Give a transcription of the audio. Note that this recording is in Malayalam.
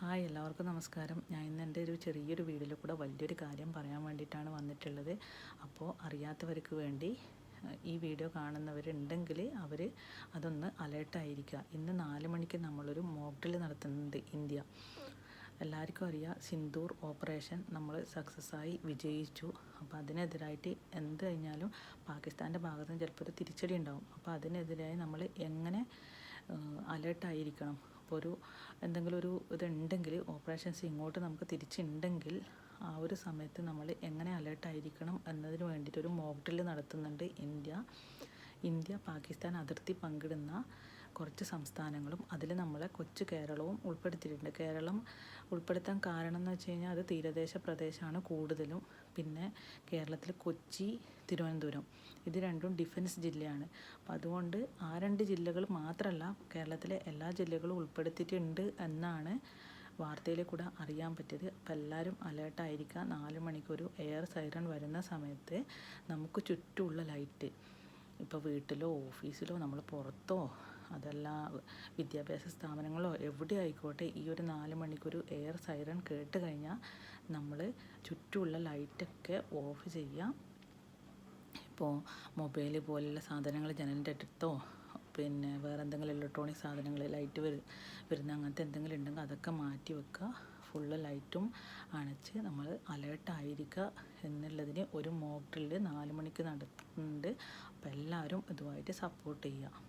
ഹായ്, എല്ലാവർക്കും നമസ്കാരം. ഞാൻ ഇന്ന് എൻ്റെ ഒരു ചെറിയൊരു വീഡിയോയിൽ കൂടെ വലിയൊരു കാര്യം പറയാൻ വേണ്ടിയിട്ടാണ് വന്നിട്ടുള്ളത്. അപ്പോൾ അറിയാത്തവർക്ക് വേണ്ടി ഈ വീഡിയോ കാണുന്നവരുണ്ടെങ്കിൽ അവർ അതൊന്ന് അലേർട്ടായിരിക്കുക. ഇന്ന് 4 മണിക്ക് നമ്മളൊരു മോക്ക് ഡ്രിൽ നടത്തുന്നുണ്ട് ഇന്ത്യ. എല്ലാവർക്കും അറിയാം, സിന്ദൂർ ഓപ്പറേഷൻ നമ്മൾ സക്സസ്സായി വിജയിച്ചു. അപ്പോൾ അതിനെതിരായിട്ട് എന്ത് കഴിഞ്ഞാലും പാകിസ്ഥാൻ്റെ ഭാഗത്ത് നിന്ന് ചിലപ്പോൾ ഒരു തിരിച്ചടി ഉണ്ടാവും. അപ്പോൾ അതിനെതിരായി നമ്മൾ എങ്ങനെ അലേർട്ടായിരിക്കണം. അപ്പോൾ എന്തെങ്കിലും ഒരു ഇതുണ്ടെങ്കിൽ, ഓപ്പറേഷൻസ് ഇങ്ങോട്ട് നമുക്ക് തിരിച്ചുണ്ടെങ്കിൽ ആ ഒരു സമയത്ത് നമ്മൾ എങ്ങനെ അലേർട്ടായിരിക്കണം എന്നതിന് വേണ്ടിയിട്ടൊരു മോക്ക് ഡ്രിൽ നടത്തുന്നുണ്ട് ഇന്ത്യ പാകിസ്ഥാൻ അതിർത്തി പങ്കിടുന്ന കുറച്ച് സംസ്ഥാനങ്ങളും അതിൽ നമ്മളെ കൊച്ചു കേരളവും ഉൾപ്പെടുത്തിയിട്ടുണ്ട്. കേരളം ഉൾപ്പെടുത്താൻ കാരണം എന്ന് വെച്ച് കഴിഞ്ഞാൽ അത് തീരദേശ പ്രദേശമാണ് കൂടുതലും. പിന്നെ കേരളത്തിൽ കൊച്ചി, തിരുവനന്തപുരം ഇത് രണ്ടും ഡിഫൻസ് ജില്ലയാണ്. അപ്പോൾ അതുകൊണ്ട് ആ 2 ജില്ലകൾ മാത്രമല്ല, കേരളത്തിലെ എല്ലാ ജില്ലകളും ഉൾപ്പെടുത്തിയിട്ടുണ്ട് എന്നാണ് വാർത്തയിൽ കൂടെ അറിയാൻ പറ്റിയത്. അപ്പോൾ എല്ലാവരും അലേർട്ടായിരിക്കുക. 4 മണിക്കൊരു എയർ സൈറൺ വരുന്ന സമയത്ത് നമുക്ക് ചുറ്റുമുള്ള ലൈറ്റ്, ഇപ്പോൾ വീട്ടിലോ ഓഫീസിലോ നമ്മൾ പുറത്തോ അതല്ല വിദ്യാഭ്യാസ സ്ഥാപനങ്ങളോ എവിടെ ആയിക്കോട്ടെ, ഈ ഒരു 4 മണിക്കൊരു എയർ സൈറൺ കേട്ട് കഴിഞ്ഞാൽ നമ്മൾ ചുറ്റുമുള്ള ലൈറ്റൊക്കെ ഓഫ് ചെയ്യാം. ഇപ്പോൾ മൊബൈൽ പോലുള്ള സാധനങ്ങൾ ജനലിൻ്റെ അടുത്തോ പിന്നെ വേറെ എന്തെങ്കിലും ഇലക്ട്രോണിക് സാധനങ്ങൾ ലൈറ്റ് വരുന്ന അങ്ങനത്തെ എന്തെങ്കിലും ഉണ്ടെങ്കിൽ അതൊക്കെ മാറ്റി വെക്കുക. ഫുള്ള് ലൈറ്റും അണച്ച് നമ്മൾ അലേർട്ടായിരിക്കുക എന്നുള്ളതിന് ഒരു മോക്ക് ഡ്രിൽ 4 മണിക്ക് നടത്തുന്നുണ്ട്. അപ്പോൾ എല്ലാവരും ഇതുമായിട്ട് സപ്പോർട്ട് ചെയ്യുക.